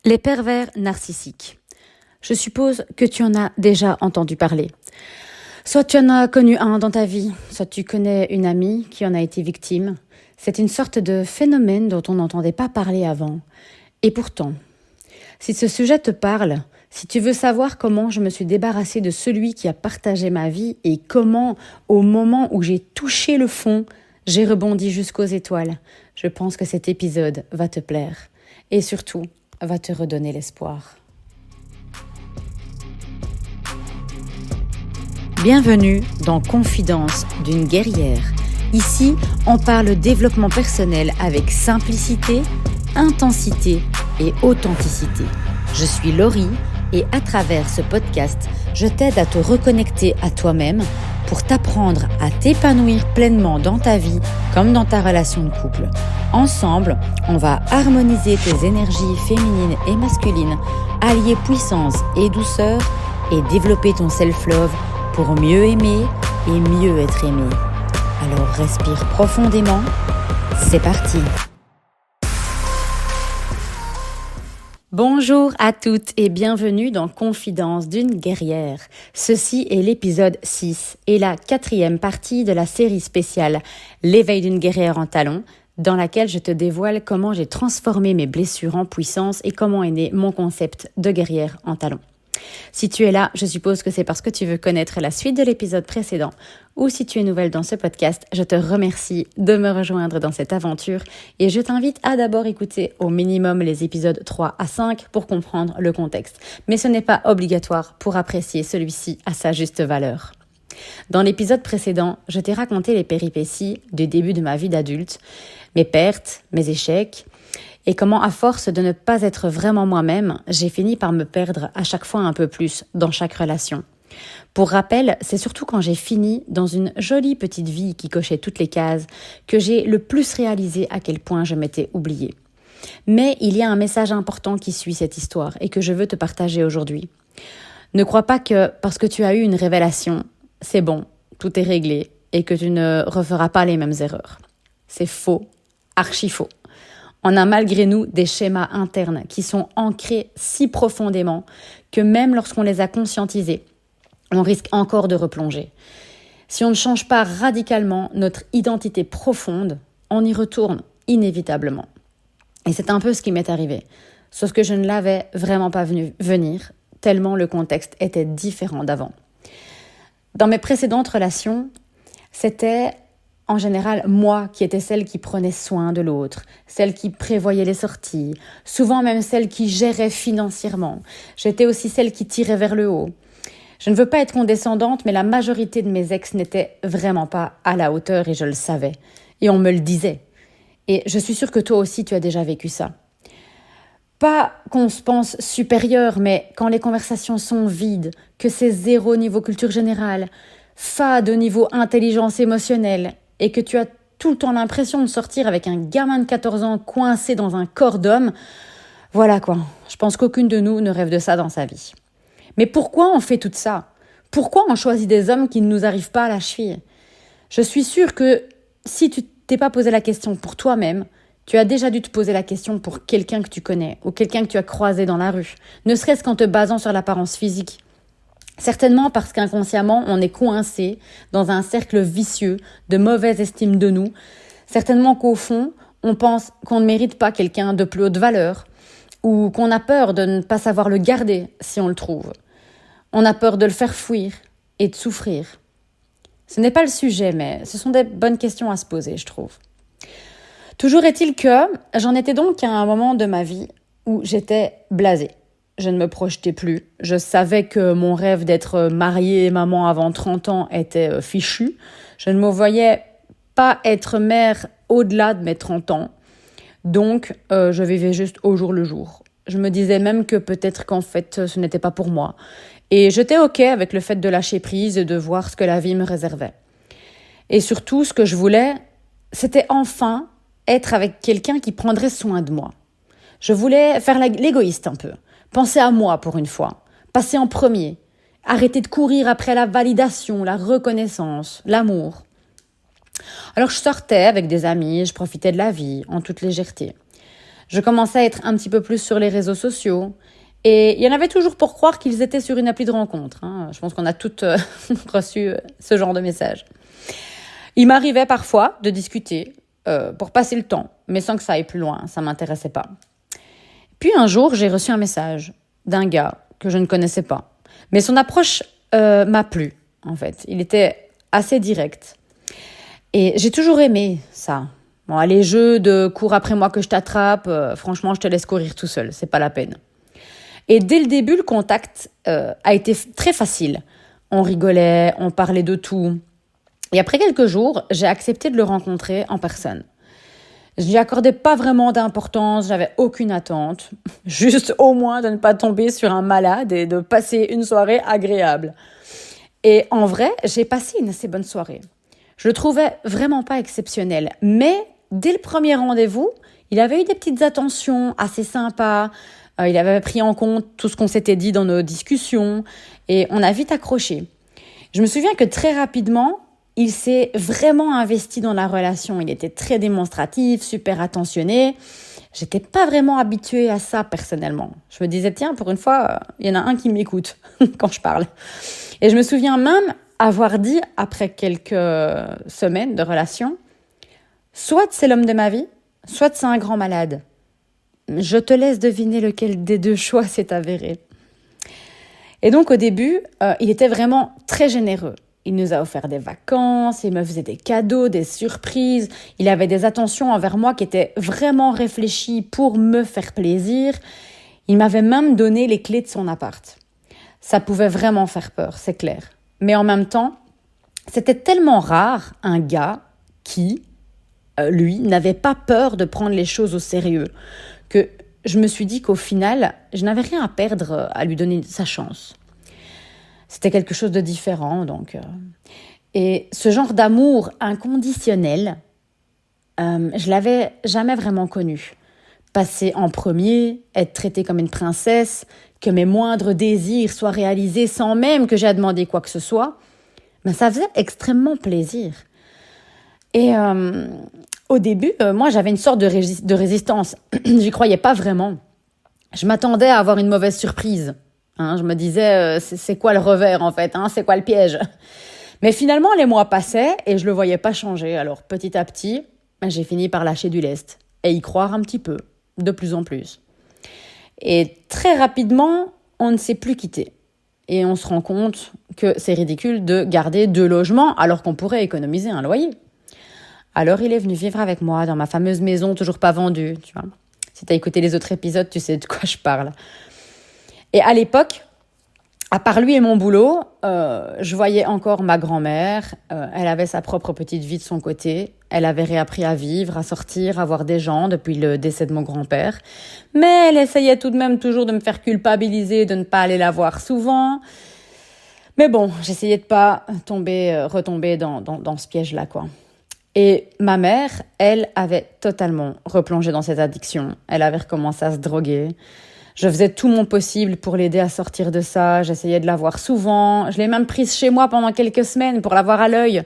Les pervers narcissiques. Je suppose que tu en as déjà entendu parler. Soit tu en as connu un dans ta vie, soit tu connais une amie qui en a été victime. C'est une sorte de phénomène dont on n'entendait pas parler avant. Et pourtant, si ce sujet te parle, si tu veux savoir comment je me suis débarrassée de celui qui a partagé ma vie et comment, au moment où j'ai touché le fond, j'ai rebondi jusqu'aux étoiles, je pense que cet épisode va te plaire. Et surtout, va te redonner l'espoir. Bienvenue dans Confidence d'une guerrière. Ici, on parle développement personnel avec simplicité, intensité et authenticité. Je suis Laurie et à travers ce podcast, je t'aide à te reconnecter à toi-même pour t'apprendre à t'épanouir pleinement dans ta vie comme dans ta relation de couple. Ensemble, on va harmoniser tes énergies féminines et masculines, allier puissance et douceur et développer ton self-love pour mieux aimer et mieux être aimé. Alors respire profondément, c'est parti. Bonjour à toutes et bienvenue dans Confidence d'une guerrière. Ceci est l'épisode 6 et la 4e partie de la série spéciale L'éveil d'une guerrière en talons, dans laquelle je te dévoile comment j'ai transformé mes blessures en puissance et comment est né mon concept de guerrière en talons. Si tu es là, je suppose que c'est parce que tu veux connaître la suite de l'épisode précédent, ou si tu es nouvelle dans ce podcast, je te remercie de me rejoindre dans cette aventure et je t'invite à d'abord écouter au minimum les épisodes 3 à 5 pour comprendre le contexte. Mais ce n'est pas obligatoire pour apprécier celui-ci à sa juste valeur. Dans l'épisode précédent, je t'ai raconté les péripéties du début de ma vie d'adulte, mes pertes, mes échecs, et comment, à force de ne pas être vraiment moi-même, j'ai fini par me perdre à chaque fois un peu plus dans chaque relation. Pour rappel, c'est surtout quand j'ai fini dans une jolie petite vie qui cochait toutes les cases que j'ai le plus réalisé à quel point je m'étais oubliée. Mais il y a un message important qui suit cette histoire et que je veux te partager aujourd'hui. Ne crois pas que parce que tu as eu une révélation, c'est bon, tout est réglé et que tu ne referas pas les mêmes erreurs. C'est faux, archi faux. On a malgré nous des schémas internes qui sont ancrés si profondément que même lorsqu'on les a conscientisés, on risque encore de replonger. Si on ne change pas radicalement notre identité profonde, on y retourne inévitablement. Et c'est un peu ce qui m'est arrivé, sauf que je ne l'avais vraiment pas vu venir, tellement le contexte était différent d'avant. Dans mes précédentes relations, c'était en général moi qui étais celle qui prenait soin de l'autre, celle qui prévoyait les sorties, souvent même celle qui gérait financièrement. J'étais aussi celle qui tirait vers le haut. Je ne veux pas être condescendante, mais la majorité de mes ex n'étaient vraiment pas à la hauteur et je le savais. Et on me le disait. Et je suis sûre que toi aussi tu as déjà vécu ça. Pas qu'on se pense supérieur, mais quand les conversations sont vides, que c'est zéro niveau culture générale, fade au niveau intelligence émotionnelle, et que tu as tout le temps l'impression de sortir avec un gamin de 14 ans coincé dans un corps d'homme, voilà quoi. Je pense qu'aucune de nous ne rêve de ça dans sa vie. Mais pourquoi on fait tout ça ? Pourquoi on choisit des hommes qui ne nous arrivent pas à la cheville ? Je suis sûre que si tu t'es pas posé la question pour toi-même, tu as déjà dû te poser la question pour quelqu'un que tu connais ou quelqu'un que tu as croisé dans la rue, ne serait-ce qu'en te basant sur l'apparence physique. Certainement parce qu'inconsciemment, on est coincé dans un cercle vicieux de mauvaise estime de nous. Certainement qu'au fond, on pense qu'on ne mérite pas quelqu'un de plus haute valeur ou qu'on a peur de ne pas savoir le garder si on le trouve. On a peur de le faire fuir et de souffrir. Ce n'est pas le sujet, mais ce sont des bonnes questions à se poser, je trouve. Toujours est-il que j'en étais donc à un moment de ma vie où j'étais blasée. Je ne me projetais plus. Je savais que mon rêve d'être mariée et maman avant 30 ans était fichu. Je ne me voyais pas être mère au-delà de mes 30 ans. Donc, je vivais juste au jour le jour. Je me disais même que peut-être qu'en fait, ce n'était pas pour moi. Et j'étais OK avec le fait de lâcher prise et de voir ce que la vie me réservait. Et surtout, ce que je voulais, c'était enfin être avec quelqu'un qui prendrait soin de moi. Je voulais faire l'égoïste un peu. Penser à moi pour une fois, passer en premier, arrêter de courir après la validation, la reconnaissance, l'amour. Alors je sortais avec des amis, je profitais de la vie en toute légèreté. Je commençais à être un petit peu plus sur les réseaux sociaux. Et il y en avait toujours pour croire qu'ils étaient sur une appli de rencontre. Je pense qu'on a toutes reçu ce genre de message. Il m'arrivait parfois de discuter pour passer le temps, mais sans que ça aille plus loin, ça ne m'intéressait pas. Puis un jour, j'ai reçu un message d'un gars que je ne connaissais pas. Mais son approche m'a plu, en fait. Il était assez direct. Et j'ai toujours aimé ça. Bon, les jeux de cours après moi que je t'attrape, franchement, je te laisse courir tout seul, c'est pas la peine. Et dès le début, le contact a été très facile. On rigolait, on parlait de tout. Et après quelques jours, j'ai accepté de le rencontrer en personne. Je n'y accordais pas vraiment d'importance, j'avais aucune attente. Juste au moins de ne pas tomber sur un malade et de passer une soirée agréable. Et en vrai, j'ai passé une assez bonne soirée. Je le trouvais vraiment pas exceptionnel. Mais dès le premier rendez-vous, il avait eu des petites attentions assez sympas. Il avait pris en compte tout ce qu'on s'était dit dans nos discussions. Et on a vite accroché. Je me souviens que très rapidement, il s'est vraiment investi dans la relation. Il était très démonstratif, super attentionné. J'étais pas vraiment habituée à ça personnellement. Je me disais, tiens, pour une fois, il y en a un qui m'écoute quand je parle. Et je me souviens même avoir dit, après quelques semaines de relation, soit c'est l'homme de ma vie, soit c'est un grand malade. Je te laisse deviner lequel des deux choix s'est avéré. Et donc au début, il était vraiment très généreux. Il nous a offert des vacances, il me faisait des cadeaux, des surprises. Il avait des attentions envers moi qui étaient vraiment réfléchies pour me faire plaisir. Il m'avait même donné les clés de son appart. Ça pouvait vraiment faire peur, c'est clair. Mais en même temps, c'était tellement rare un gars qui, lui, n'avait pas peur de prendre les choses au sérieux, que je me suis dit qu'au final, je n'avais rien à perdre à lui donner sa chance. C'était quelque chose de différent, donc. Et ce genre d'amour inconditionnel, je l'avais jamais vraiment connu. Passer en premier, être traitée comme une princesse, que mes moindres désirs soient réalisés sans même que j'aie demandé quoi que ce soit, ben ça faisait extrêmement plaisir. Et au début, moi, j'avais une sorte de résistance. J'y croyais pas vraiment. Je m'attendais à avoir une mauvaise surprise. Je me disais, c'est quoi le revers en fait, c'est quoi le piège? Mais finalement, les mois passaient et je le voyais pas changer. Alors petit à petit, j'ai fini par lâcher du lest et y croire un petit peu, de plus en plus. Et très rapidement, on ne s'est plus quitté. Et on se rend compte que c'est ridicule de garder 2 logements alors qu'on pourrait économiser un loyer. Alors il est venu vivre avec moi dans ma fameuse maison toujours pas vendue, tu vois. Si tu as écouté les autres épisodes, tu sais de quoi je parle. Et à l'époque, à part lui et mon boulot, je voyais encore ma grand-mère. Elle avait sa propre petite vie de son côté. Elle avait réappris à vivre, à sortir, à voir des gens depuis le décès de mon grand-père. Mais elle essayait tout de même toujours de me faire culpabiliser de ne pas aller la voir souvent. Mais bon, j'essayais de pas retomber dans ce piège-là, quoi. Et ma mère, elle avait totalement replongé dans cette addiction. Elle avait recommencé à se droguer. Je faisais tout mon possible pour l'aider à sortir de ça. J'essayais de la voir souvent. Je l'ai même prise chez moi pendant quelques semaines pour la voir à l'œil.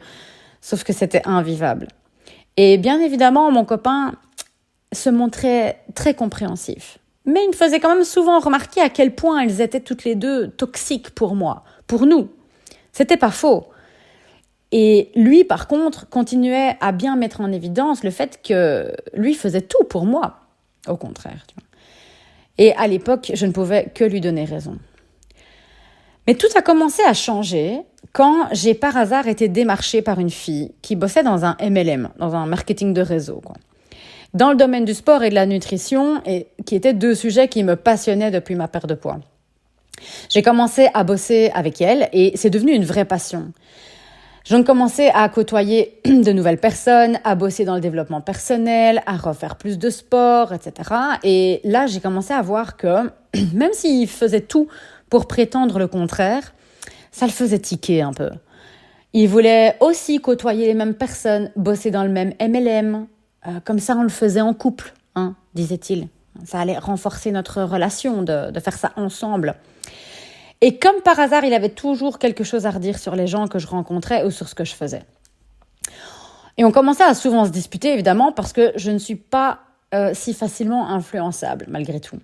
Sauf que c'était invivable. Et bien évidemment, mon copain se montrait très compréhensif. Mais il me faisait quand même souvent remarquer à quel point elles étaient toutes les deux toxiques pour moi, pour nous. C'était pas faux. Et lui, par contre, continuait à bien mettre en évidence le fait que lui faisait tout pour moi. Au contraire, tu vois. Et à l'époque, je ne pouvais que lui donner raison. Mais tout a commencé à changer quand j'ai par hasard été démarchée par une fille qui bossait dans un MLM, dans un marketing de réseau, quoi. Dans le domaine du sport et de la nutrition, et qui étaient 2 sujets qui me passionnaient depuis ma perte de poids. J'ai commencé à bosser avec elle et c'est devenu une vraie passion. J'ai commencé à côtoyer de nouvelles personnes, à bosser dans le développement personnel, à refaire plus de sport, etc. Et là, j'ai commencé à voir que même s'il faisait tout pour prétendre le contraire, ça le faisait tiquer un peu. Il voulait aussi côtoyer les mêmes personnes, bosser dans le même MLM. Comme ça, on le faisait en couple, disait-il. Ça allait renforcer notre relation de faire ça ensemble. Et comme par hasard, il avait toujours quelque chose à redire sur les gens que je rencontrais ou sur ce que je faisais. Et on commençait à souvent se disputer, évidemment, parce que je ne suis pas si facilement influençable, malgré tout.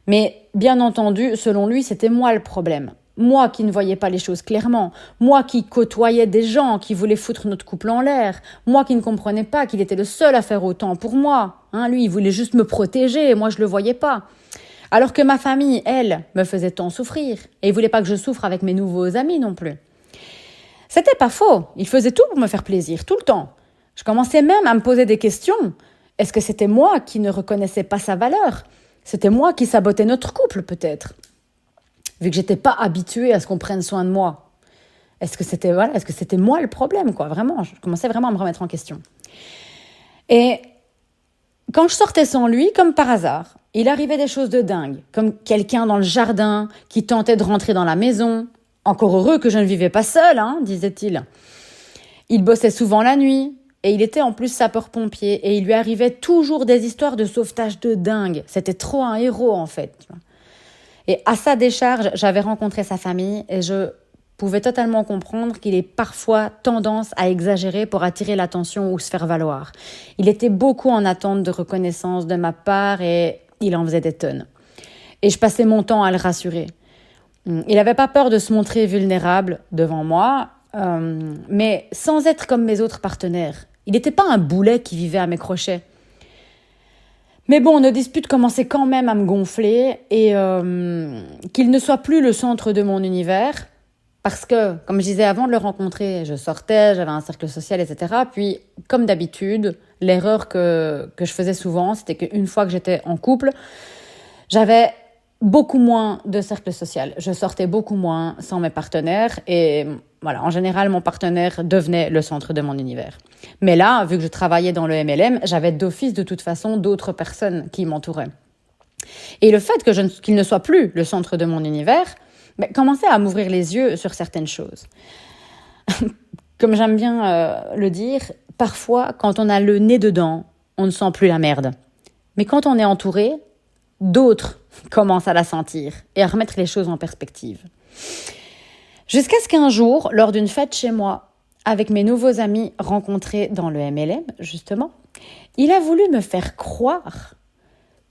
Mais bien entendu, selon lui, c'était moi le problème. Moi qui ne voyais pas les choses clairement. Moi qui côtoyais des gens qui voulaient foutre notre couple en l'air. Moi qui ne comprenais pas qu'il était le seul à faire autant pour moi. Lui, il voulait juste me protéger et moi, je ne le voyais pas. Alors que ma famille, elle, me faisait tant souffrir. Et il voulait pas que je souffre avec mes nouveaux amis non plus. C'était pas faux. Il faisait tout pour me faire plaisir, tout le temps. Je commençais même à me poser des questions. Est-ce que c'était moi qui ne reconnaissais pas sa valeur ? C'était moi qui sabotais notre couple, peut-être. Vu que j'étais pas habituée à ce qu'on prenne soin de moi. Est-ce que c'était moi le problème, quoi ? Vraiment, je commençais vraiment à me remettre en question. Et quand je sortais sans lui, comme par hasard, il arrivait des choses de dingue, comme quelqu'un dans le jardin qui tentait de rentrer dans la maison. Encore heureux que je ne vivais pas seule, disait-il. Il bossait souvent la nuit, et il était en plus sapeur-pompier, et il lui arrivait toujours des histoires de sauvetage de dingue. C'était trop un héros, en fait. Et à sa décharge, j'avais rencontré sa famille, et je pouvais totalement comprendre qu'il ait parfois tendance à exagérer pour attirer l'attention ou se faire valoir. Il était beaucoup en attente de reconnaissance de ma part, et il en faisait des tonnes. Et je passais mon temps à le rassurer. Il n'avait pas peur de se montrer vulnérable devant moi, mais sans être comme mes autres partenaires. Il n'était pas un boulet qui vivait à mes crochets. Mais bon, nos disputes commençaient quand même à me gonfler et qu'il ne soit plus le centre de mon univers. Parce que, comme je disais avant de le rencontrer, je sortais, j'avais un cercle social, etc. Puis, comme d'habitude, l'erreur que je faisais souvent, c'était qu'une fois que j'étais en couple, j'avais beaucoup moins de cercle social. Je sortais beaucoup moins sans mes partenaires et voilà, en général, mon partenaire devenait le centre de mon univers. Mais là, vu que je travaillais dans le MLM, j'avais d'office de toute façon d'autres personnes qui m'entouraient. Et le fait qu'il ne soit plus le centre de mon univers commençait à m'ouvrir les yeux sur certaines choses. Comme j'aime bien le dire, parfois, quand on a le nez dedans, on ne sent plus la merde. Mais quand on est entouré, d'autres commencent à la sentir et à remettre les choses en perspective. Jusqu'à ce qu'un jour, lors d'une fête chez moi, avec mes nouveaux amis rencontrés dans le MLM, justement, il a voulu me faire croire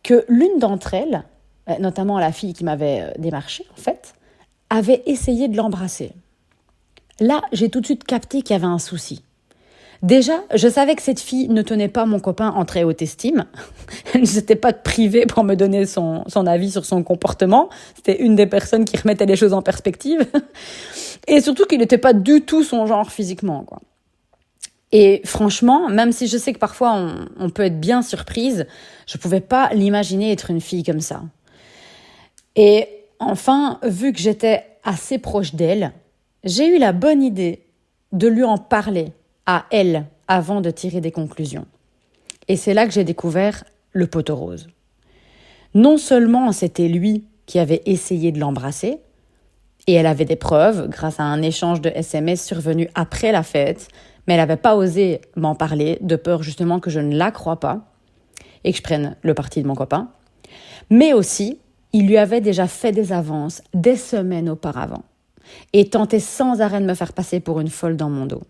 que l'une d'entre elles, notamment la fille qui m'avait démarché en fait, avait essayé de l'embrasser. Là, j'ai tout de suite capté qu'il y avait un souci. Déjà, je savais que cette fille ne tenait pas mon copain en très haute estime. Elle ne s'était pas privée pour me donner son avis sur son comportement. C'était une des personnes qui remettait les choses en perspective. Et surtout qu'il n'était pas du tout son genre physiquement, quoi. Et franchement, même si je sais que parfois on peut être bien surprise, je ne pouvais pas l'imaginer être une fille comme ça. Et enfin, vu que j'étais assez proche d'elle, j'ai eu la bonne idée de lui en parler à elle avant de tirer des conclusions. Et c'est là que j'ai découvert le poteau rose. Non seulement c'était lui qui avait essayé de l'embrasser, et elle avait des preuves grâce à un échange de SMS survenu après la fête, mais elle n'avait pas osé m'en parler de peur justement que je ne la croie pas et que je prenne le parti de mon copain. Mais aussi, il lui avait déjà fait des avances des semaines auparavant et tentait sans arrêt de me faire passer pour une folle dans mon dos.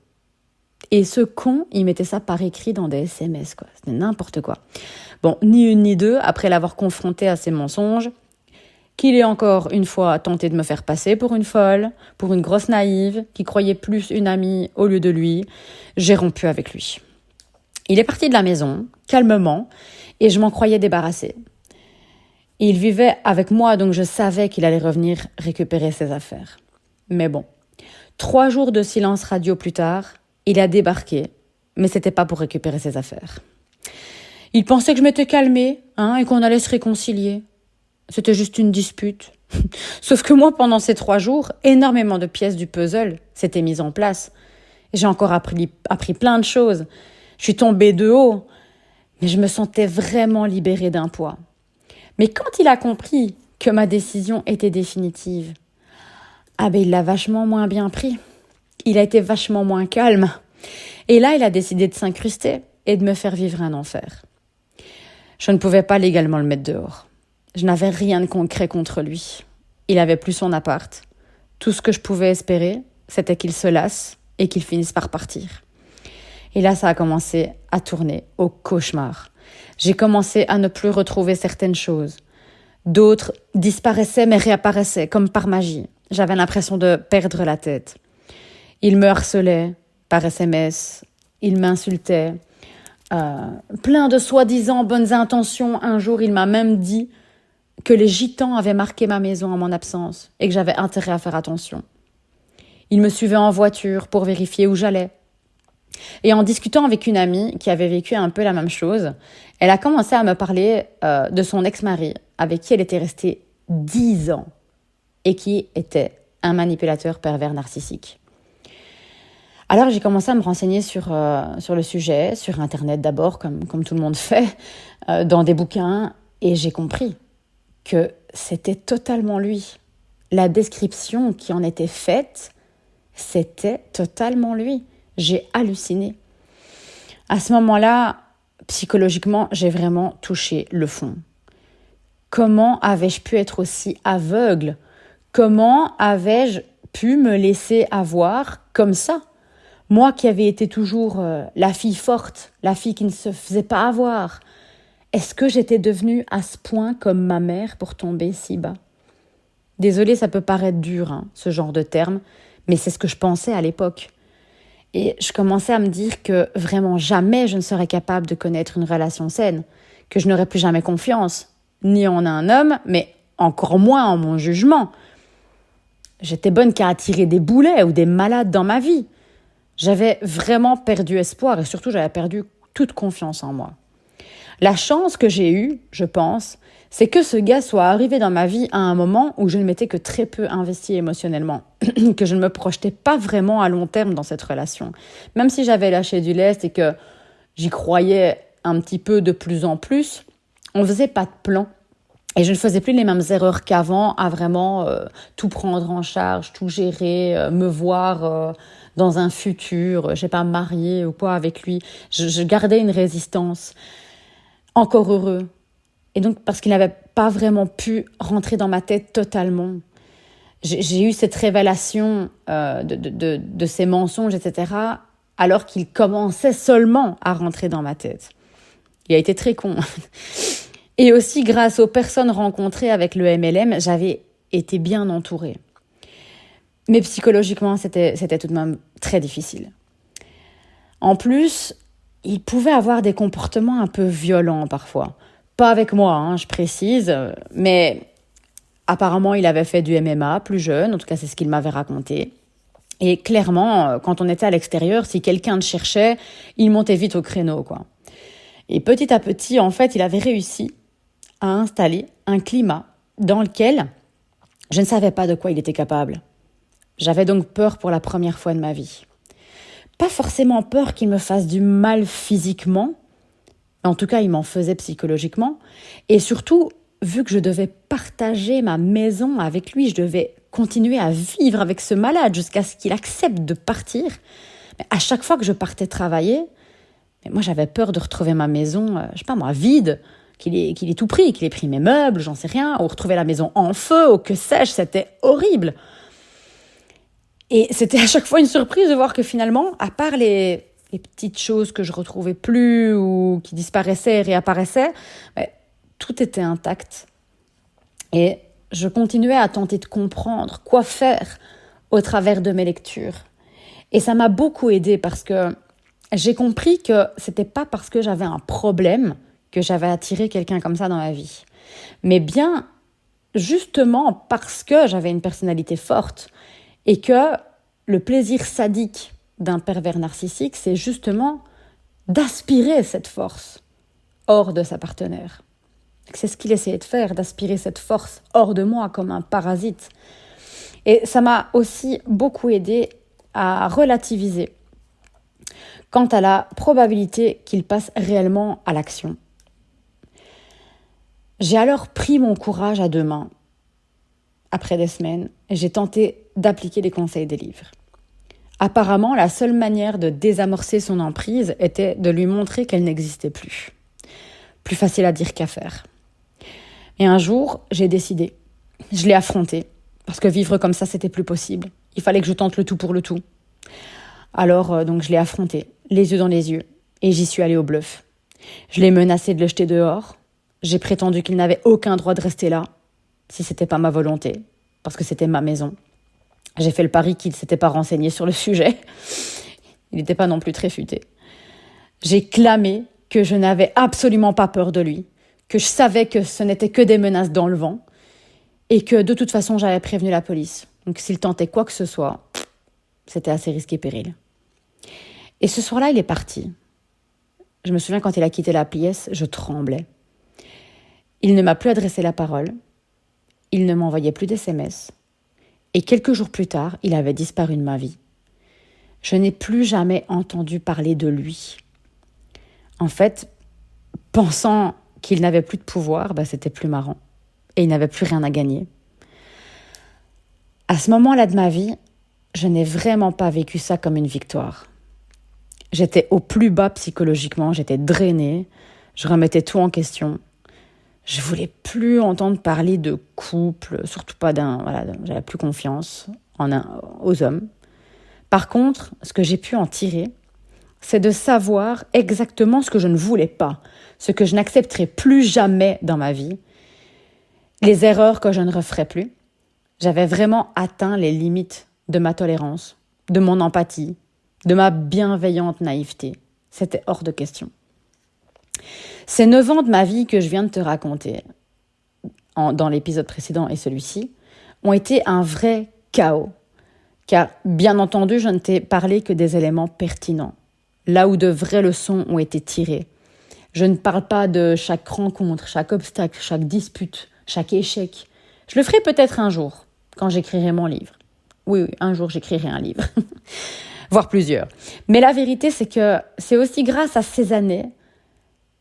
Et ce con, il mettait ça par écrit dans des SMS, quoi. C'était n'importe quoi. Bon, ni une ni deux, après l'avoir confronté à ses mensonges, qu'il ait encore une fois tenté de me faire passer pour une folle, pour une grosse naïve, qui croyait plus une amie au lieu de lui, j'ai rompu avec lui. Il est parti de la maison, calmement, et je m'en croyais débarrassée. Il vivait avec moi, donc je savais qu'il allait revenir récupérer ses affaires. Mais bon, 3 jours de silence radio plus tard, il a débarqué, mais c'était pas pour récupérer ses affaires. Il pensait que je m'étais calmée, et qu'on allait se réconcilier. C'était juste une dispute. Sauf que moi, pendant ces 3 jours, énormément de pièces du puzzle s'étaient mises en place. J'ai encore appris plein de choses. Je suis tombée de haut, mais je me sentais vraiment libérée d'un poids. Mais quand il a compris que ma décision était définitive, il l'a vachement moins bien pris. Il a été vachement moins calme. Et là, il a décidé de s'incruster et de me faire vivre un enfer. Je ne pouvais pas légalement le mettre dehors. Je n'avais rien de concret contre lui. Il avait plus son appart. Tout ce que je pouvais espérer, c'était qu'il se lasse et qu'il finisse par partir. Et là, ça a commencé à tourner au cauchemar. J'ai commencé à ne plus retrouver certaines choses. D'autres disparaissaient mais réapparaissaient comme par magie. J'avais l'impression de perdre la tête. Il me harcelait par SMS, il m'insultait. Plein de soi-disant bonnes intentions. Un jour, il m'a même dit que les gitans avaient marqué ma maison en mon absence et que j'avais intérêt à faire attention. Il me suivait en voiture pour vérifier où j'allais. Et en discutant avec une amie qui avait vécu un peu la même chose, elle a commencé à me parler de son ex-mari avec qui elle était restée 10 ans et qui était un manipulateur pervers narcissique. Alors j'ai commencé à me renseigner sur le sujet, sur Internet d'abord, comme tout le monde fait, dans des bouquins, et j'ai compris que c'était totalement lui. La description qui en était faite, c'était totalement lui. J'ai halluciné. À ce moment-là, psychologiquement, j'ai vraiment touché le fond. Comment avais-je pu être aussi aveugle ? Comment avais-je pu me laisser avoir comme ça ? Moi qui avais été toujours la fille forte, la fille qui ne se faisait pas avoir, est-ce que j'étais devenue à ce point comme ma mère pour tomber si bas ? Désolée, ça peut paraître dur, ce genre de terme, mais c'est ce que je pensais à l'époque. Et je commençais à me dire que vraiment jamais je ne serais capable de connaître une relation saine, que je n'aurais plus jamais confiance, ni en un homme, mais encore moins en mon jugement. J'étais bonne qu'à attirer des boulets ou des malades dans ma vie. J'avais vraiment perdu espoir et surtout j'avais perdu toute confiance en moi. La chance que j'ai eue, je pense, c'est que ce gars soit arrivé dans ma vie à un moment où je ne m'étais que très peu investie émotionnellement, que je ne me projetais pas vraiment à long terme dans cette relation. Même si j'avais lâché du lest et que j'y croyais un petit peu de plus en plus, on ne faisait pas de plan. Et je ne faisais plus les mêmes erreurs qu'avant, à vraiment tout prendre en charge, tout gérer, me voir dans un futur, je sais pas, mariée ou quoi avec lui. Je gardais une résistance. Encore heureux. Et donc, parce qu'il n'avait pas vraiment pu rentrer dans ma tête totalement. J'ai eu cette révélation de ces mensonges, etc., alors qu'il commençait seulement à rentrer dans ma tête. Il a été très con. Et aussi, grâce aux personnes rencontrées avec le MLM, j'avais été bien entourée. Mais psychologiquement, c'était tout de même très difficile. En plus, il pouvait avoir des comportements un peu violents parfois. Pas avec moi, je précise, mais apparemment, il avait fait du MMA plus jeune, en tout cas, c'est ce qu'il m'avait raconté. Et clairement, quand on était à l'extérieur, si quelqu'un le cherchait, il montait vite au créneau, quoi. Et petit à petit, en fait, il avait réussi à installer un climat dans lequel je ne savais pas de quoi il était capable. J'avais donc peur pour la première fois de ma vie. Pas forcément peur qu'il me fasse du mal physiquement, en tout cas il m'en faisait psychologiquement, et surtout, vu que je devais partager ma maison avec lui, je devais continuer à vivre avec ce malade jusqu'à ce qu'il accepte de partir. Mais à chaque fois que je partais travailler, moi j'avais peur de retrouver ma maison, je sais pas moi, vide, qu'il ait tout pris, qu'il ait pris mes meubles, j'en sais rien, ou retrouver la maison en feu, ou que sais-je, c'était horrible. Et c'était à chaque fois une surprise de voir que finalement, à part les petites choses que je retrouvais plus ou qui disparaissaient et réapparaissaient, tout était intact. Et je continuais à tenter de comprendre quoi faire au travers de mes lectures. Et ça m'a beaucoup aidée parce que j'ai compris que c'était pas parce que j'avais un problème que j'avais attiré quelqu'un comme ça dans ma vie. Mais bien, justement parce que j'avais une personnalité forte et que le plaisir sadique d'un pervers narcissique, c'est justement d'aspirer cette force hors de sa partenaire. C'est ce qu'il essayait de faire, d'aspirer cette force hors de moi comme un parasite. Et ça m'a aussi beaucoup aidé à relativiser quant à la probabilité qu'il passe réellement à l'action. J'ai alors pris mon courage à deux mains. Après des semaines, j'ai tenté d'appliquer les conseils des livres. Apparemment, la seule manière de désamorcer son emprise était de lui montrer qu'elle n'existait plus. Plus facile à dire qu'à faire. Et un jour, j'ai décidé. Je l'ai affronté, parce que vivre comme ça, c'était plus possible. Il fallait que je tente le tout pour le tout. Alors, donc, je l'ai affronté, les yeux dans les yeux, et j'y suis allée au bluff. Je l'ai menacé de le jeter dehors. J'ai prétendu qu'il n'avait aucun droit de rester là, si c'était pas ma volonté, parce que c'était ma maison. J'ai fait le pari qu'il ne s'était pas renseigné sur le sujet. Il n'était pas non plus très futé. J'ai clamé que je n'avais absolument pas peur de lui, que je savais que ce n'était que des menaces dans le vent, et que de toute façon, j'avais prévenu la police. Donc s'il tentait quoi que ce soit, c'était assez risqué péril. Et ce soir-là, il est parti. Je me souviens quand il a quitté la pièce, je tremblais. Il ne m'a plus adressé la parole. Il ne m'envoyait plus d'SMS. Et quelques jours plus tard, il avait disparu de ma vie. Je n'ai plus jamais entendu parler de lui. En fait, pensant qu'il n'avait plus de pouvoir, c'était plus marrant. Et il n'avait plus rien à gagner. À ce moment-là de ma vie, je n'ai vraiment pas vécu ça comme une victoire. J'étais au plus bas psychologiquement, j'étais drainée, je remettais tout en question. Je voulais plus entendre parler de couple, surtout pas j'avais plus confiance aux hommes. Par contre, ce que j'ai pu en tirer, c'est de savoir exactement ce que je ne voulais pas, ce que je n'accepterai plus jamais dans ma vie, les erreurs que je ne referai plus. J'avais vraiment atteint les limites de ma tolérance, de mon empathie, de ma bienveillante naïveté. C'était hors de question. Ces 9 ans de ma vie que je viens de te raconter, dans l'épisode précédent et celui-ci, ont été un vrai chaos. Car, bien entendu, je ne t'ai parlé que des éléments pertinents, là où de vraies leçons ont été tirées. Je ne parle pas de chaque rencontre, chaque obstacle, chaque dispute, chaque échec. Je le ferai peut-être un jour, quand j'écrirai mon livre. Oui, un jour j'écrirai un livre, voire plusieurs. Mais la vérité, c'est que c'est aussi grâce à ces années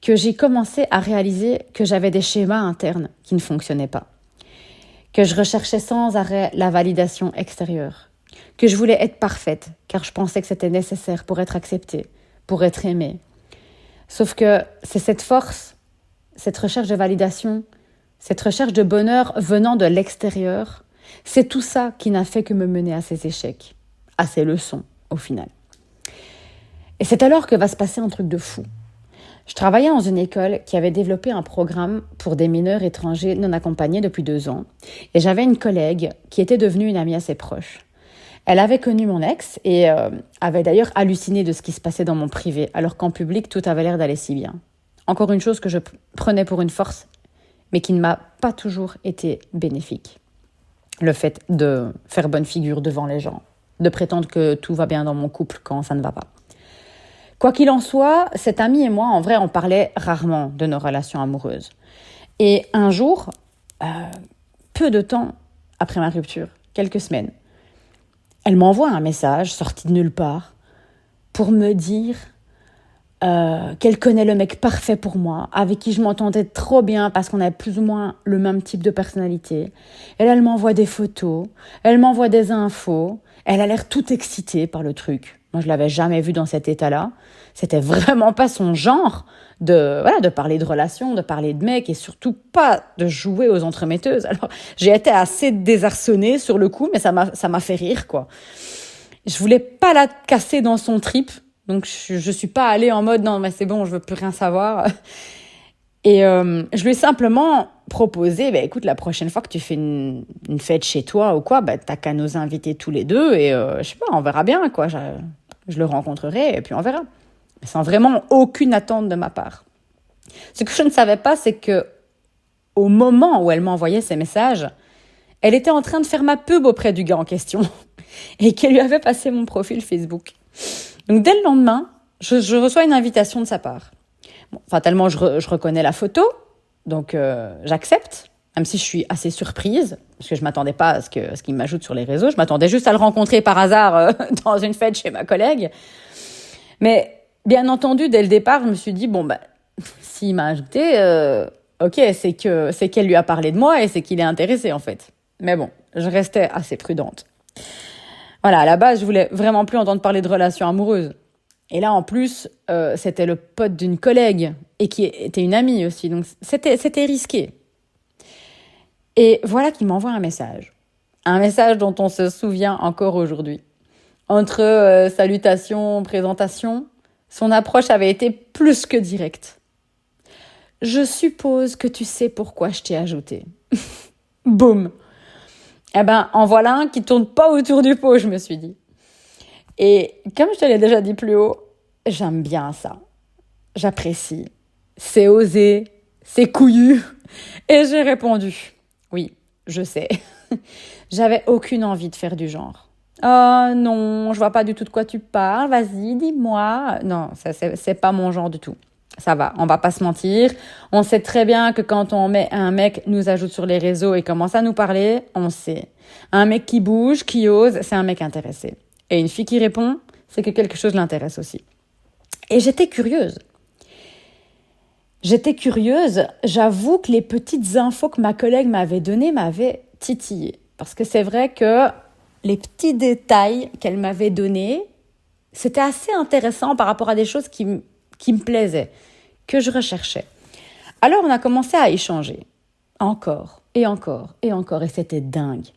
que j'ai commencé à réaliser que j'avais des schémas internes qui ne fonctionnaient pas, que je recherchais sans arrêt la validation extérieure, que je voulais être parfaite, car je pensais que c'était nécessaire pour être acceptée, pour être aimée. Sauf que c'est cette force, cette recherche de validation, cette recherche de bonheur venant de l'extérieur, c'est tout ça qui n'a fait que me mener à ces échecs, à ces leçons au final. Et c'est alors que va se passer un truc de fou. Je travaillais dans une école qui avait développé un programme pour des mineurs étrangers non accompagnés depuis 2 ans. Et j'avais une collègue qui était devenue une amie assez proche. Elle avait connu mon ex et avait d'ailleurs halluciné de ce qui se passait dans mon privé, alors qu'en public, tout avait l'air d'aller si bien. Encore une chose que je prenais pour une force, mais qui ne m'a pas toujours été bénéfique. Le fait de faire bonne figure devant les gens, de prétendre que tout va bien dans mon couple quand ça ne va pas. Quoi qu'il en soit, cette amie et moi, en vrai, on parlait rarement de nos relations amoureuses. Et un jour, peu de temps après ma rupture, quelques semaines, elle m'envoie un message sorti de nulle part pour me dire qu'elle connaît le mec parfait pour moi, avec qui je m'entendais trop bien parce qu'on avait plus ou moins le même type de personnalité. Et là, elle m'envoie des photos, elle m'envoie des infos, elle a l'air toute excitée par le truc. Moi, je l'avais jamais vue dans cet état-là. C'était vraiment pas son genre de parler de relations, de parler de mecs et surtout pas de jouer aux entremetteuses. Alors, j'ai été assez désarçonnée sur le coup, mais ça m'a fait rire, quoi. Je voulais pas la casser dans son trip. Donc, je suis pas allée en mode, non, mais c'est bon, je veux plus rien savoir. Et je lui ai simplement proposé, écoute, la prochaine fois que tu fais une fête chez toi ou quoi, t'as qu'à nous inviter tous les deux et je sais pas, on verra bien, quoi. Je le rencontrerai et puis on verra. Sans vraiment aucune attente de ma part. Ce que je ne savais pas, c'est que au moment où elle m'envoyait ces messages, elle était en train de faire ma pub auprès du gars en question et qu'elle lui avait passé mon profil Facebook. Donc, dès le lendemain, je reçois une invitation de sa part. Bon, fatalement, je reconnais la photo, donc j'accepte, même si je suis assez surprise, parce que je ne m'attendais pas à ce qu'il m'ajoute sur les réseaux. Je m'attendais juste à le rencontrer par hasard dans une fête chez ma collègue. Mais bien entendu, dès le départ, je me suis dit, s'il m'a ajouté, ok, c'est qu'elle lui a parlé de moi et c'est qu'il est intéressé, en fait. Mais bon, je restais assez prudente. Voilà, à la base, je voulais vraiment plus entendre parler de relations amoureuses. Et là, en plus, c'était le pote d'une collègue et qui était une amie aussi. Donc, c'était risqué. Et voilà qu'il m'envoie un message. Un message dont on se souvient encore aujourd'hui. Entre salutations, présentation, son approche avait été plus que directe. je suppose que tu sais pourquoi je t'ai ajouté. Boum. Eh ben, en voilà un qui tourne pas autour du pot, je me suis dit. Et comme je te l'ai déjà dit plus haut, j'aime bien ça. J'apprécie. C'est osé, c'est couillu. Et j'ai répondu. Oui, je sais. J'avais aucune envie de faire du genre. Oh non, je vois pas du tout de quoi tu parles. Vas-y, dis-moi. Non, ça, c'est pas mon genre du tout. Ça va, on va pas se mentir. On sait très bien que quand un mec nous ajoute sur les réseaux et commence à nous parler, on sait. Un mec qui bouge, qui ose, c'est un mec intéressé. Et une fille qui répond, c'est que quelque chose l'intéresse aussi. Et j'étais curieuse. J'avoue que les petites infos que ma collègue m'avait données m'avaient titillée. Parce que c'est vrai que les petits détails qu'elle m'avait donnés, c'était assez intéressant par rapport à des choses qui me plaisaient, que je recherchais. Alors on a commencé à échanger. Encore, et encore, et encore, et c'était dingue.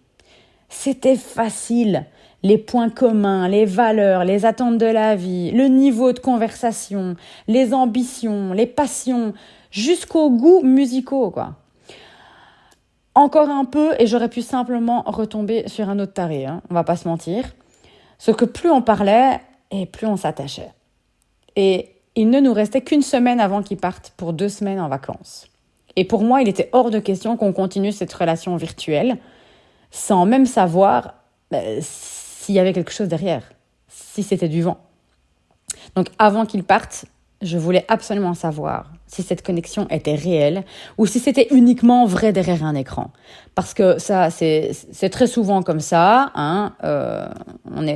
C'était facile. Les points communs, les valeurs, les attentes de la vie, le niveau de conversation, les ambitions, les passions, jusqu'aux goûts musicaux, quoi. Encore un peu et j'aurais pu simplement retomber sur un autre taré, hein, on va pas se mentir. Sauf que plus on parlait et plus on s'attachait. Et il ne nous restait qu'une semaine avant qu'ils partent pour 2 semaines en vacances. Et pour moi, il était hors de question qu'on continue cette relation virtuelle sans même savoir s'il y avait quelque chose derrière, si c'était du vent. Donc avant qu'ils partent, je voulais absolument savoir si cette connexion était réelle ou si c'était uniquement vrai derrière un écran. Parce que ça, c'est très souvent comme ça. Hein, on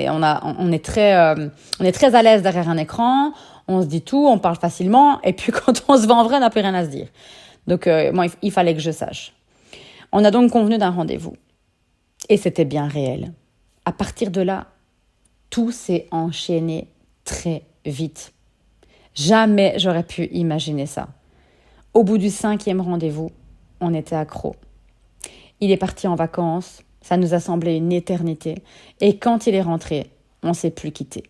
est très à l'aise derrière un écran, on se dit tout, on parle facilement, et puis quand on se voit en vrai, on n'a plus rien à se dire. Donc moi, il fallait que je sache. On a donc convenu d'un rendez-vous. Et c'était bien réel. À partir de là, tout s'est enchaîné très vite. Jamais j'aurais pu imaginer ça. Au bout du 5e rendez-vous, on était accro. Il est parti en vacances, ça nous a semblé une éternité. Et quand il est rentré, on ne s'est plus quitté.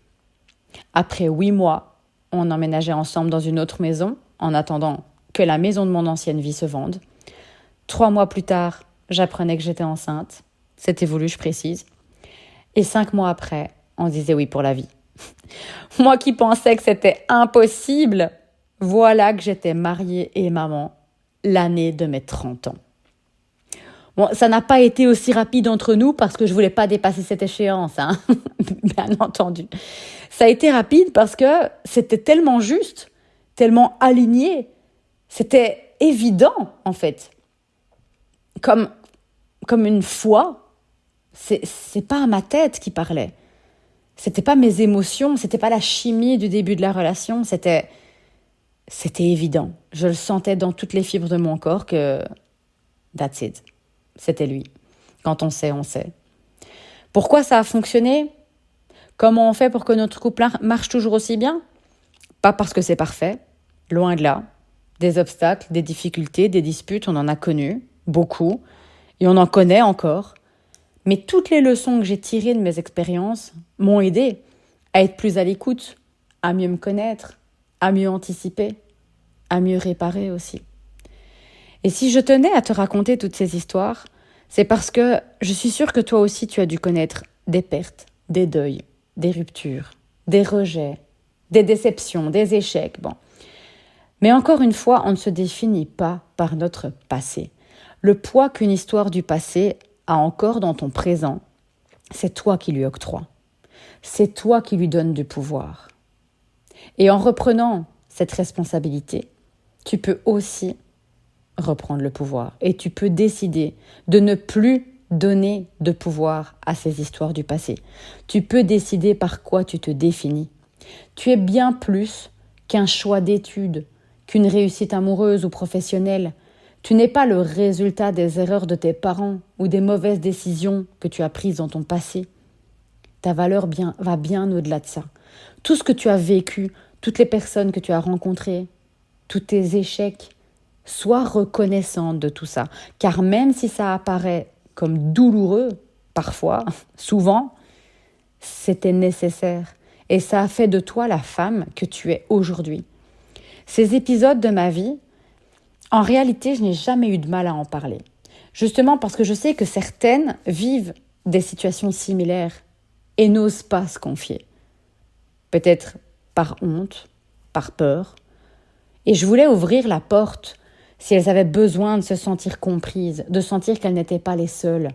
Après 8 mois, on emménageait ensemble dans une autre maison, en attendant que la maison de mon ancienne vie se vende. 3 mois plus tard, j'apprenais que j'étais enceinte. C'était voulu, je précise. Et 5 mois après, on disait oui pour la vie. Moi qui pensais que c'était impossible, voilà que j'étais mariée et maman l'année de mes 30 ans. Bon, ça n'a pas été aussi rapide entre nous parce que je voulais pas dépasser cette échéance, hein. Bien entendu. Ça a été rapide parce que c'était tellement juste, tellement aligné, c'était évident en fait. Comme une foi. C'est pas ma tête qui parlait. C'était pas mes émotions, c'était pas la chimie du début de la relation, c'était évident. Je le sentais dans toutes les fibres de mon corps que that's it. C'était lui. Quand on sait, on sait. Pourquoi ça a fonctionné ? Comment on fait pour que notre couple marche toujours aussi bien ? Pas parce que c'est parfait, loin de là. Des obstacles, des difficultés, des disputes, on en a connu, beaucoup, et on en connaît encore. Mais toutes les leçons que j'ai tirées de mes expériences m'ont aidé à être plus à l'écoute, à mieux me connaître, à mieux anticiper, à mieux réparer aussi. Et si je tenais à te raconter toutes ces histoires, c'est parce que je suis sûre que toi aussi tu as dû connaître des pertes, des deuils, des ruptures, des rejets, des déceptions, des échecs. Bon. Mais encore une fois, on ne se définit pas par notre passé. Le poids qu'une histoire du passé a encore dans ton présent, c'est toi qui lui octroies. C'est toi qui lui donnes du pouvoir. Et en reprenant cette responsabilité, tu peux aussi reprendre le pouvoir. Et tu peux décider de ne plus donner de pouvoir à ces histoires du passé. Tu peux décider par quoi tu te définis. Tu es bien plus qu'un choix d'études, qu'une réussite amoureuse ou professionnelle. Tu n'es pas le résultat des erreurs de tes parents ou des mauvaises décisions que tu as prises dans ton passé. Ta valeur va bien au-delà de ça. Tout ce que tu as vécu, toutes les personnes que tu as rencontrées, tous tes échecs, sois reconnaissante de tout ça. Car même si ça apparaît comme douloureux, parfois, souvent, c'était nécessaire. Et ça a fait de toi la femme que tu es aujourd'hui. Ces épisodes de ma vie, En réalité, je n'ai jamais eu de mal à en parler. Justement parce que je sais que certaines vivent des situations similaires et n'osent pas se confier. Peut-être par honte, par peur. Et je voulais ouvrir la porte si elles avaient besoin de se sentir comprises, de sentir qu'elles n'étaient pas les seules.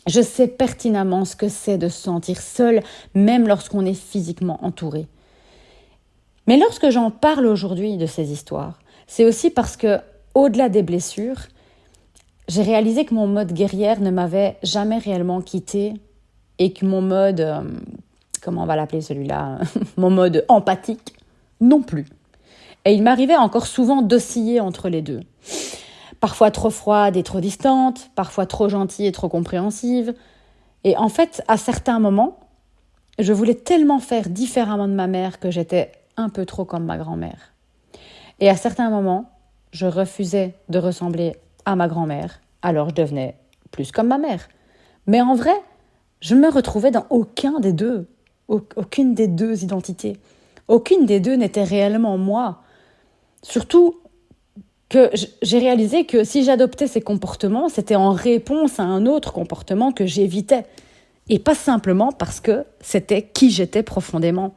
Je sais pertinemment ce que c'est de se sentir seule, même lorsqu'on est physiquement entouré. Mais lorsque j'en parle aujourd'hui de ces histoires, c'est aussi parce que, au-delà des blessures, j'ai réalisé que mon mode guerrière ne m'avait jamais réellement quittée et que mon mode, comment on va l'appeler celui-là, mon mode empathique, non plus. Et il m'arrivait encore souvent d'osciller entre les deux. Parfois trop froide et trop distante, parfois trop gentille et trop compréhensive. Et en fait, à certains moments, je voulais tellement faire différemment de ma mère que j'étais un peu trop comme ma grand-mère. Et à certains moments, je refusais de ressembler à ma grand-mère, alors je devenais plus comme ma mère. Mais en vrai, je me retrouvais dans aucune des deux identités. Aucune des deux n'était réellement moi. Surtout que j'ai réalisé que si j'adoptais ces comportements, c'était en réponse à un autre comportement que j'évitais. Et pas simplement parce que c'était qui j'étais profondément.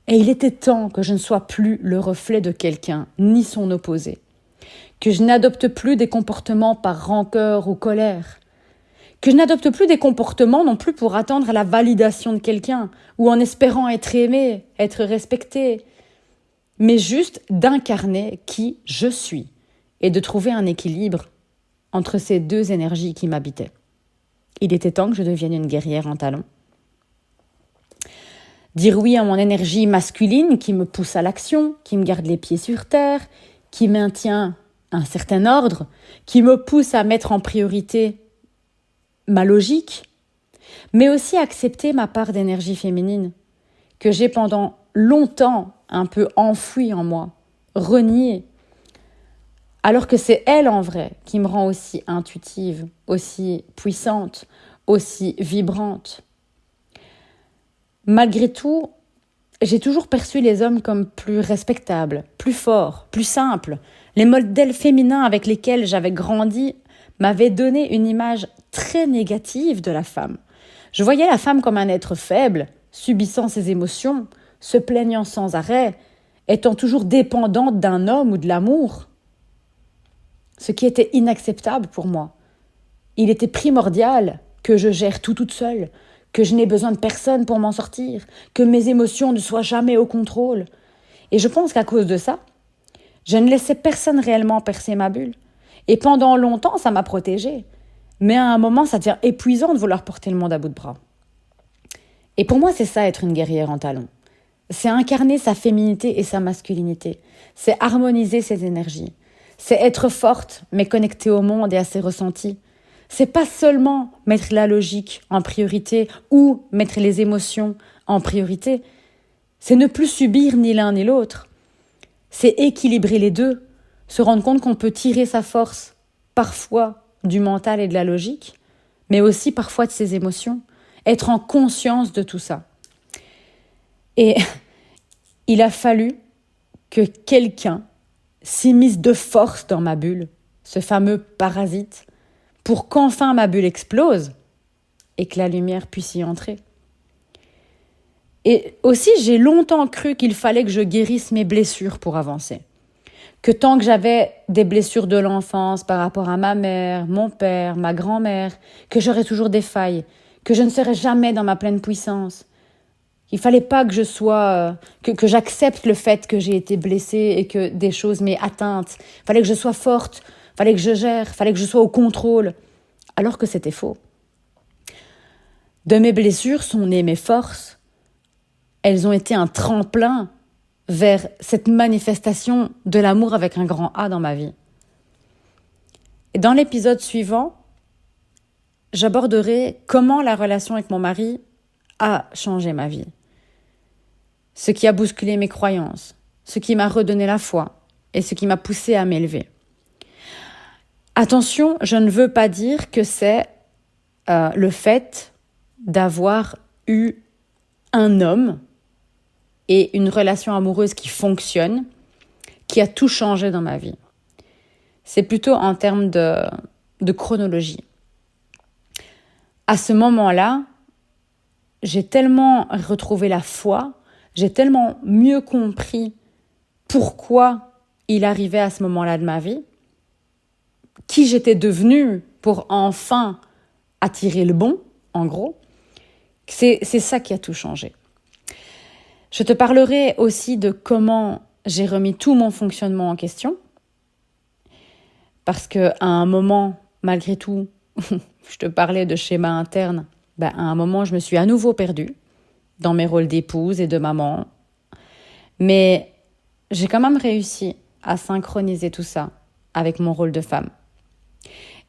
Et il était temps que je ne sois plus le reflet de quelqu'un, ni son opposé. Que je n'adopte plus des comportements par rancœur ou colère. Que je n'adopte plus des comportements non plus pour attendre la validation de quelqu'un, ou en espérant être aimé, être respecté, mais juste d'incarner qui je suis et de trouver un équilibre entre ces deux énergies qui m'habitaient. Il était temps que je devienne une guerrière en talons. Dire oui à mon énergie masculine qui me pousse à l'action, qui me garde les pieds sur terre, qui maintient un certain ordre, qui me pousse à mettre en priorité ma logique, mais aussi accepter ma part d'énergie féminine que j'ai pendant longtemps un peu enfouie en moi, reniée, alors que c'est elle en vrai qui me rend aussi intuitive, aussi puissante, aussi vibrante. Malgré tout, j'ai toujours perçu les hommes comme plus respectables, plus forts, plus simples. Les modèles féminins avec lesquels j'avais grandi m'avaient donné une image très négative de la femme. Je voyais la femme comme un être faible, subissant ses émotions, se plaignant sans arrêt, étant toujours dépendante d'un homme ou de l'amour. Ce qui était inacceptable pour moi. Il était primordial que je gère tout toute seule, que je n'ai besoin de personne pour m'en sortir, que mes émotions ne soient jamais au contrôle. Et je pense qu'à cause de ça, je ne laissais personne réellement percer ma bulle. Et pendant longtemps, ça m'a protégée. Mais à un moment, ça devient épuisant de vouloir porter le monde à bout de bras. Et pour moi, c'est ça, être une guerrière en talons. C'est incarner sa féminité et sa masculinité. C'est harmoniser ses énergies. C'est être forte, mais connectée au monde et à ses ressentis. C'est pas seulement mettre la logique en priorité ou mettre les émotions en priorité. C'est ne plus subir ni l'un ni l'autre. C'est équilibrer les deux, se rendre compte qu'on peut tirer sa force, parfois du mental et de la logique, mais aussi parfois de ses émotions, être en conscience de tout ça. Et il a fallu que quelqu'un s'immisce de force dans ma bulle, ce fameux parasite, pour qu'enfin ma bulle explose et que la lumière puisse y entrer. Et aussi, j'ai longtemps cru qu'il fallait que je guérisse mes blessures pour avancer. Que tant que j'avais des blessures de l'enfance par rapport à ma mère, mon père, ma grand-mère, que j'aurais toujours des failles, que je ne serais jamais dans ma pleine puissance. Il fallait pas que je sois, que j'accepte le fait que j'ai été blessée et que des choses m'aient atteinte. Il fallait que je sois forte, il fallait que je gère, il fallait que je sois au contrôle. Alors que c'était faux. De mes blessures sont nées mes forces. Elles ont été un tremplin vers cette manifestation de l'amour avec un grand A dans ma vie. Et dans l'épisode suivant, j'aborderai comment la relation avec mon mari a changé ma vie. Ce qui a bousculé mes croyances, ce qui m'a redonné la foi et ce qui m'a poussé à m'élever. Attention, je ne veux pas dire que c'est le fait d'avoir eu un homme et une relation amoureuse qui fonctionne, qui a tout changé dans ma vie. c'est plutôt en termes de chronologie. À ce moment-là, j'ai tellement retrouvé la foi, j'ai tellement mieux compris pourquoi il arrivait à ce moment-là de ma vie, qui j'étais devenue pour enfin attirer le bon, en gros. C'est ça qui a tout changé. Je te parlerai aussi de comment j'ai remis tout mon fonctionnement en question. Parce qu'à un moment, malgré tout, je te parlais de schéma interne, à un moment, je me suis à nouveau perdue dans mes rôles d'épouse et de maman. Mais j'ai quand même réussi à synchroniser tout ça avec mon rôle de femme.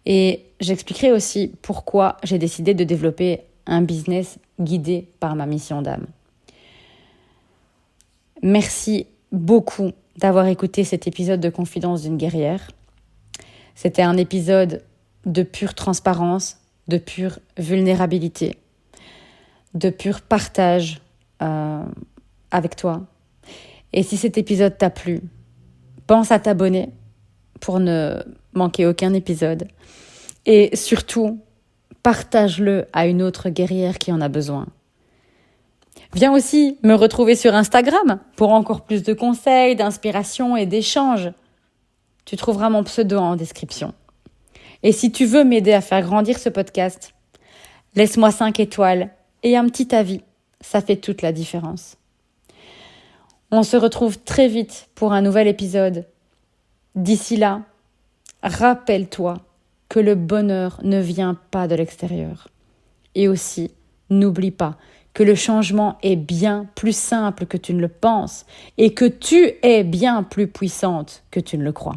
Et j'expliquerai aussi pourquoi j'ai décidé de développer un business guidé par ma mission d'âme. Merci beaucoup d'avoir écouté cet épisode de Confidence d'une guerrière. C'était un épisode de pure transparence, de pure vulnérabilité, de pur partage avec toi. Et si cet épisode t'a plu, pense à t'abonner pour ne manquer aucun épisode. Et surtout, partage-le à une autre guerrière qui en a besoin. Viens aussi me retrouver sur Instagram pour encore plus de conseils, d'inspiration et d'échanges. Tu trouveras mon pseudo en description. Et si tu veux m'aider à faire grandir ce podcast, laisse-moi 5 étoiles et un petit avis. Ça fait toute la différence. On se retrouve très vite pour un nouvel épisode. D'ici là, rappelle-toi que le bonheur ne vient pas de l'extérieur. Et aussi, n'oublie pas que le changement est bien plus simple que tu ne le penses et que tu es bien plus puissante que tu ne le crois.